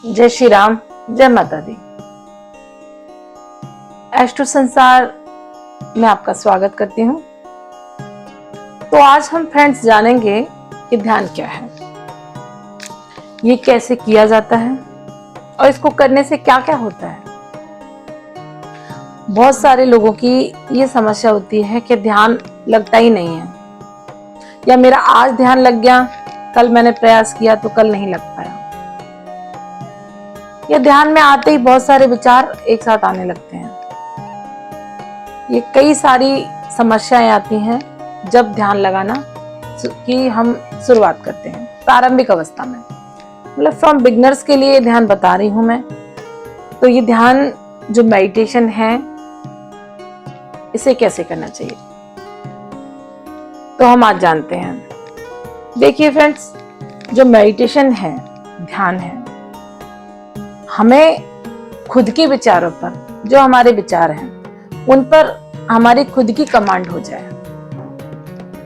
जय श्री राम, जय माता दी। एस्ट्रो संसार में आपका स्वागत करती हूँ। तो आज हम फ्रेंड्स जानेंगे कि ध्यान क्या है, ये कैसे किया जाता है और इसको करने से क्या क्या होता है। बहुत सारे लोगों की ये समस्या होती है कि ध्यान लगता ही नहीं है, या मेरा आज ध्यान लग गया, कल मैंने प्रयास किया तो कल नहीं लग पाया, या ध्यान में आते ही बहुत सारे विचार एक साथ आने लगते हैं। ये कई सारी समस्याएं आती हैं जब ध्यान लगाना की हम शुरुआत करते हैं प्रारंभिक अवस्था में। मतलब फ्रॉम बिगनर्स के लिए ध्यान बता रही हूं मैं। तो ये ध्यान जो मेडिटेशन है, इसे कैसे करना चाहिए तो हम आज जानते हैं। देखिए फ्रेंड्स, जो मेडिटेशन है, ध्यान है, हमें खुद के विचारों पर, जो हमारे विचार हैं उन पर हमारी खुद की कमांड हो जाए।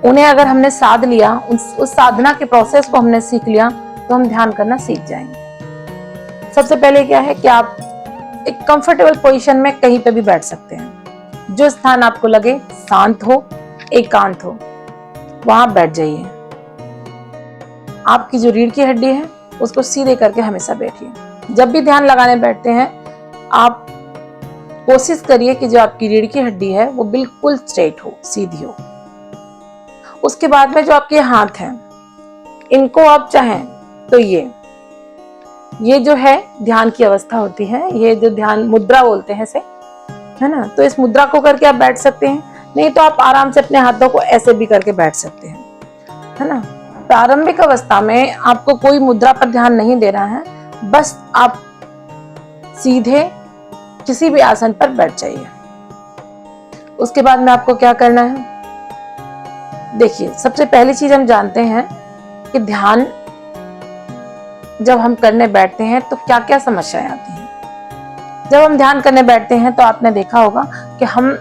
उन्हें अगर हमने साध लिया, उस साधना के प्रोसेस को हमने सीख लिया, तो हम ध्यान करना सीख जाएंगे। सबसे पहले क्या है कि आप एक कंफर्टेबल पोजीशन में कहीं पे भी बैठ सकते हैं। जो स्थान आपको लगे शांत हो, एकांत हो, वहां बैठ जाइए। आपकी जो रीढ़ की हड्डी है उसको सीधे करके हमेशा बैठिए। जब भी ध्यान लगाने बैठते हैं, आप कोशिश करिए कि जो आपकी रीढ़ की हड्डी है वो बिल्कुल स्ट्रेट हो, सीधी हो। उसके बाद में जो आपके हाथ हैं, इनको आप चाहें तो ये जो है ध्यान की अवस्था होती है, ये जो ध्यान मुद्रा बोलते हैं इसे, है ना। तो इस मुद्रा को करके आप बैठ सकते हैं, नहीं तो आप आराम से अपने हाथों को ऐसे भी करके बैठ सकते हैं, है ना। प्रारंभिक अवस्था में आपको कोई मुद्रा पर ध्यान नहीं देना है, बस आप सीधे किसी भी आसन पर बैठ जाइए। उसके बाद में आपको क्या करना है, देखिए सबसे पहली चीज हम जानते हैं कि ध्यान जब हम करने बैठते हैं तो क्या क्या समस्याएं आती हैं। जब हम ध्यान करने बैठते हैं तो आपने देखा होगा कि हम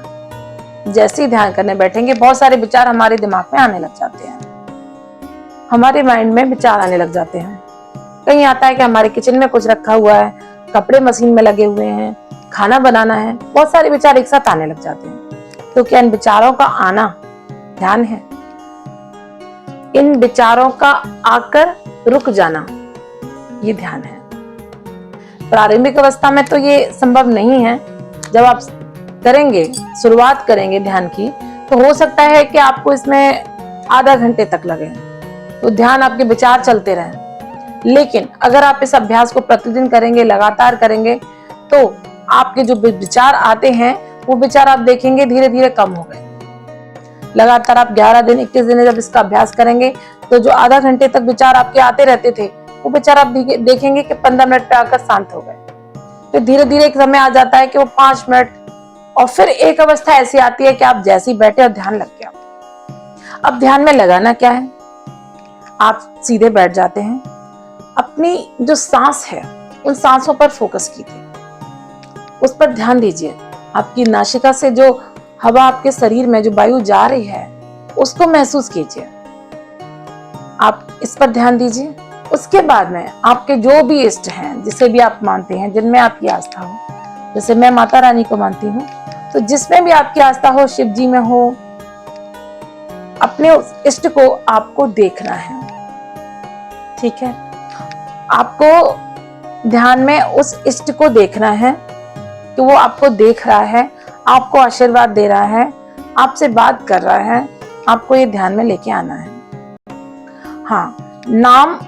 जैसे ही ध्यान करने बैठेंगे, बहुत सारे विचार हमारे दिमाग में आने लग जाते हैं। हमारे माइंड में विचार आने लग जाते हैं। कहीं आता है कि हमारे किचन में कुछ रखा हुआ है, कपड़े मशीन में लगे हुए हैं, खाना बनाना है, बहुत सारे विचार एक साथ आने लग जाते हैं। तो क्या इन विचारों का आना ध्यान है? इन विचारों का आकर रुक जाना, ये ध्यान है। प्रारंभिक अवस्था में तो ये संभव नहीं है। जब आप करेंगे, शुरुआत करेंगे ध्यान की, तो हो सकता है कि आपको इसमें आधा घंटे तक लगे, तो ध्यान आपके विचार चलते रहें। लेकिन अगर आप इस अभ्यास को प्रतिदिन करेंगे, लगातार करेंगे, तो आपके जो विचार आते हैं वो विचार आप देखेंगे धीरे धीरे कम हो गए। लगातार आप 11 दिन, 21 दिन जब इसका अभ्यास करेंगे, तो जो आधा घंटे तक विचार आपके आते रहते थे, वो विचार आप देखेंगे कि 15 मिनट पे आकर शांत हो गए। फिर धीरे धीरे एक समय आ जाता है कि वो 5 मिनट, और फिर एक अवस्था ऐसी आती है कि आप जैसे ही बैठे और ध्यान लग गया। अब ध्यान में लगाना क्या है, आप सीधे बैठ जाते हैं, अपनी जो सांस है उन सांसों पर फोकस कीजिए, उस पर ध्यान दीजिए। आपकी नासिका से जो हवा आपके शरीर में, जो वायु जा रही है, उसको महसूस कीजिए। आप इस पर ध्यान दीजिए। उसके बाद में आपके जो भी इष्ट हैं, जिसे भी आप मानते हैं, जिनमें आपकी आस्था हो, जैसे मैं माता रानी को मानती हूँ, तो जिसमें भी आपकी आस्था हो, शिव जी में हो, अपने उस इष्ट को आपको देखना है। ठीक है, आपको ध्यान में उस इष्ट को देखना है कि वो आपको देख रहा है, आपको आशीर्वाद दे रहा है, आपसे बात कर रहा है। आपको ये ध्यान में लेके आना है। हाँ, नाम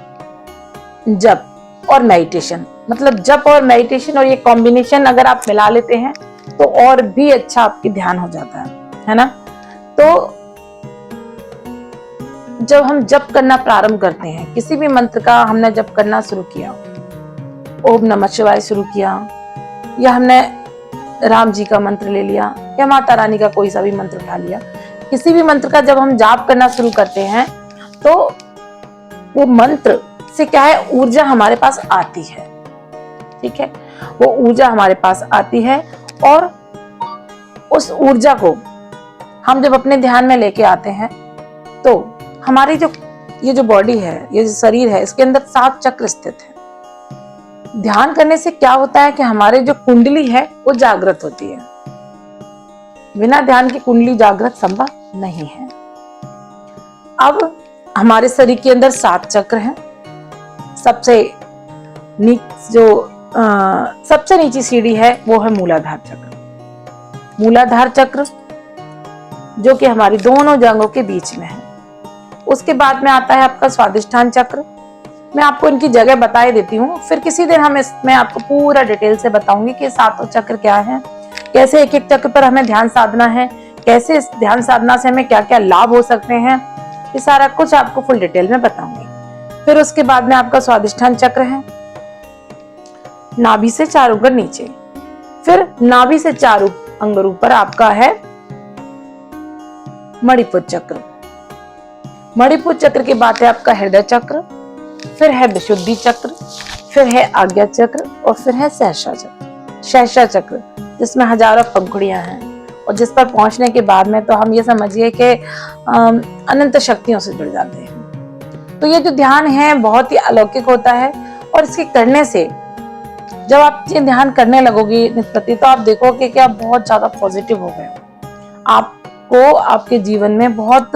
जप और मेडिटेशन, मतलब जप और मेडिटेशन, और ये कॉम्बिनेशन अगर आप मिला लेते हैं तो और भी अच्छा आपकी ध्यान हो जाता है ना। तो जब हम जप करना प्रारंभ करते हैं, किसी भी मंत्र का हमने जप करना शुरू किया, ओम नमः शिवाय शुरू किया, या हमने राम जी का मंत्र ले लिया, या माता रानी का कोई सा भी मंत्र उठा लिया, किसी भी मंत्र का जब हम जाप करना शुरू करते हैं, तो वो मंत्र से क्या है, ऊर्जा हमारे पास आती है। ठीक है, वो ऊर्जा हमारे पास आती है, और उस ऊर्जा को हम जब अपने ध्यान में लेके आते हैं, तो हमारी जो ये जो बॉडी है, ये जो शरीर है, इसके अंदर 7 चक्र स्थित है। ध्यान करने से क्या होता है कि हमारे जो कुंडली है वो जागृत होती है। बिना ध्यान की कुंडली जागृत संभव नहीं है। अब हमारे शरीर के अंदर 7 चक्र हैं। सबसे नीची सीढ़ी है वो है मूलाधार चक्र। मूलाधार चक्र जो कि हमारी दोनों जांघों के बीच में है। उसके बाद में आता है आपका स्वादिष्ठान चक्र। मैं आपको इनकी जगह बता ही देती हूँ, फिर किसी दिन मैं आपको पूरा डिटेल से बताऊंगी कि 7 चक्र क्या है, कैसे एक एक चक्र पर हमें ध्यान साधना है, कैसे इस ध्यान साधना से हमें क्या क्या लाभ हो सकते हैं, ये सारा कुछ आपको फुल डिटेल में बताऊंगी। फिर उसके बाद में आपका स्वादिष्ठान चक्र है, नाभि से 4 अंगुल नीचे। फिर नाभि से 4 अंगुल ऊपर आपका है मणिपुर चक्र। मणिपुर चक्र के बाद है आपका हृदय चक्र, फिर है विशुद्धि चक्र, फिर है आज्ञा चक्र और फिर है सहस्रा चक्र जिसमें हजारों पंखुड़ियां हैं और जिस पर पहुंचने के बाद में तो हम ये समझिए कि अनंत शक्तियों से जुड़ जाते हैं। तो ये जो ध्यान है बहुत ही अलौकिक होता है और इसके करने से जब आप ये ध्यान करने लगोगे निष्प्रति तो आप देखोगे कि आप बहुत ज्यादा पॉजिटिव हो गए। आपको आपके जीवन में बहुत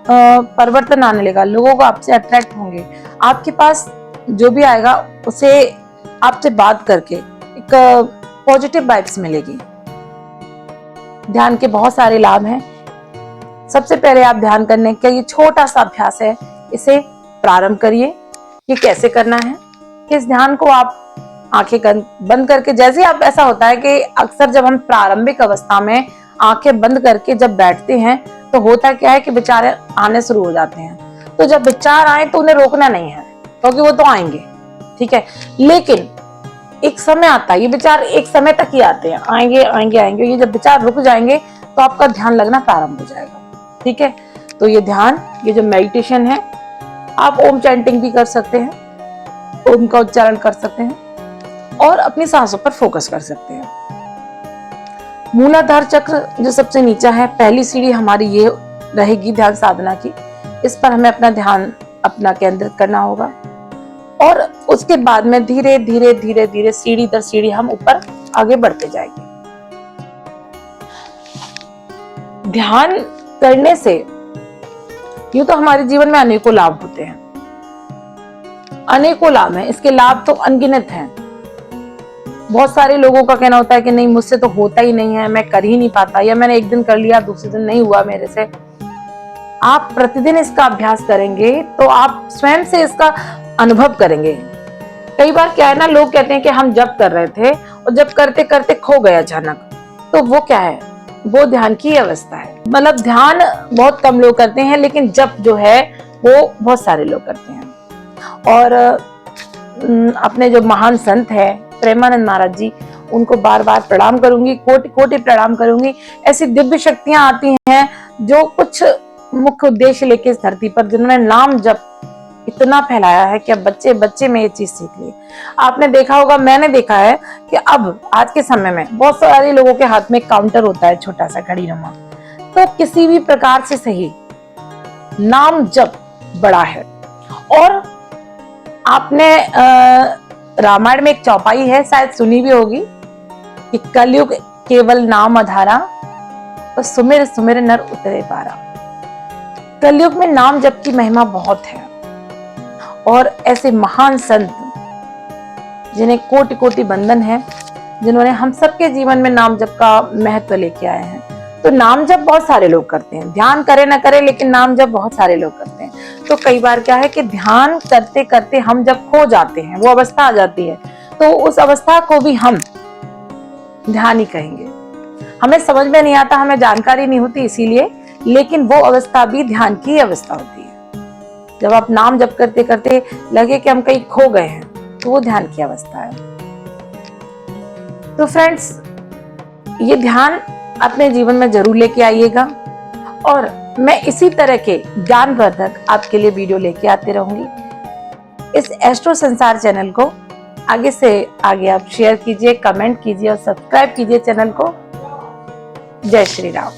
परिवर्तन आने लगा, लोगों को आपसे अट्रैक्ट होंगे, आपके पास जो भी आएगा उसे आपसे बात करके एक पॉजिटिव वाइब्स मिलेगी। ध्यान के बहुत सारे लाभ हैं। सबसे पहले आप ध्यान करने का ये छोटा सा अभ्यास है, इसे प्रारंभ करिए। ये कैसे करना है कि इस ध्यान को आप आंखें बंद करके, जैसे आप ऐसा होता है कि अक्सर जब हम प्रारंभिक अवस्था में आंखें बंद करके जब बैठते हैं तो होता क्या है कि विचार आने शुरू हो जाते हैं। तो जब विचार आए तो उन्हें रोकना नहीं है क्योंकि वो तो आएंगे, ठीक है, लेकिन एक समय आता है, ये विचार एक समय तक ही आते हैं, आएंगे आएंगे आएंगे। ये जब विचार रुक जाएंगे तो आपका ध्यान लगना प्रारंभ हो जाएगा, ठीक है। तो ये ध्यान, ये जो मेडिटेशन है, आप ओम चैंटिंग भी कर सकते हैं, ओम का उच्चारण कर सकते हैं और अपनी सांसों पर फोकस कर सकते हैं। मूलाधार चक्र जो सबसे नीचा है, पहली सीढ़ी हमारी ये रहेगी ध्यान साधना की। इस पर हमें अपना ध्यान केंद्रित करना होगा और उसके बाद में धीरे धीरे धीरे धीरे सीढ़ी दर सीढ़ी हम ऊपर आगे बढ़ते जाएंगे। ध्यान करने से यूं तो हमारे जीवन में अनेकों लाभ होते हैं, अनेकों लाभ हैं, इसके लाभ तो अनगिनत हैं। बहुत सारे लोगों का कहना होता है कि नहीं मुझसे तो होता ही नहीं है, मैं कर ही नहीं पाता, या मैंने एक दिन कर लिया दूसरे दिन नहीं हुआ मेरे से। आप प्रतिदिन इसका अभ्यास करेंगे तो आप स्वयं से इसका अनुभव करेंगे। कई बार क्या है ना, लोग कहते हैं कि हम जप कर रहे थे और जब करते करते खो गए अचानक, तो वो क्या है, वो ध्यान की अवस्था है। मतलब ध्यान बहुत कम लोग करते हैं लेकिन जप जो है वो बहुत सारे लोग करते हैं। और अपने जो महान संत है प्रेमानंद महाराज जी, उनको बार बार प्रणाम करूंगी, कोटि कोटि प्रणाम करूंगी। ऐसी दिव्य शक्तियां आती हैं जो कुछ मुख्य उद्देश्य लेके इस धरती पर, जिन्होंने नाम जप इतना फैलाया है कि अब बच्चे बच्चे में ये चीज सीख ली। आपने देखा होगा, मैंने देखा है कि अब आज के समय में बहुत सारे लोगों के हाथ में काउंटर होता है, छोटा सा घड़ी नुमा, तो किसी भी प्रकार से सही नाम जप बड़ा है। और आपने रामायण में एक चौपाई है, शायद सुनी भी होगी, कि कलयुग केवल नाम आधारा और सुमिर सुमिर नर उतरे पारा। कलयुग में नाम जप की महिमा बहुत है और ऐसे महान संत जिन्हें कोटि कोटि वंदन है, जिन्होंने हम सबके जीवन में नाम जप का महत्व लेके आए हैं। तो नाम जप बहुत सारे लोग करते हैं, ध्यान करे ना करे लेकिन नाम जप बहुत सारे लोग करते हैं। तो कई बार क्या है कि ध्यान करते करते हम जब खो जाते हैं, वो अवस्था आ जाती है, तो उस अवस्था को भी हम ध्यान ही कहेंगे। हमें समझ में नहीं आता, हमें जानकारी नहीं होती इसीलिए, लेकिन वो अवस्था भी ध्यान की अवस्था होती है। जब आप नाम जप करते करते लगे कि हम कहीं खो गए हैं, तो वो ध्यान की अवस्था है। तो फ्रेंड्स, ये ध्यान अपने जीवन में जरूर लेके आइएगा और मैं इसी तरह के ज्ञानवर्धक आपके लिए वीडियो लेके आते रहूंगी। इस एस्ट्रो संसार चैनल को आगे से आगे आप शेयर कीजिए, कमेंट कीजिए और सब्सक्राइब कीजिए चैनल को। जय श्री राम।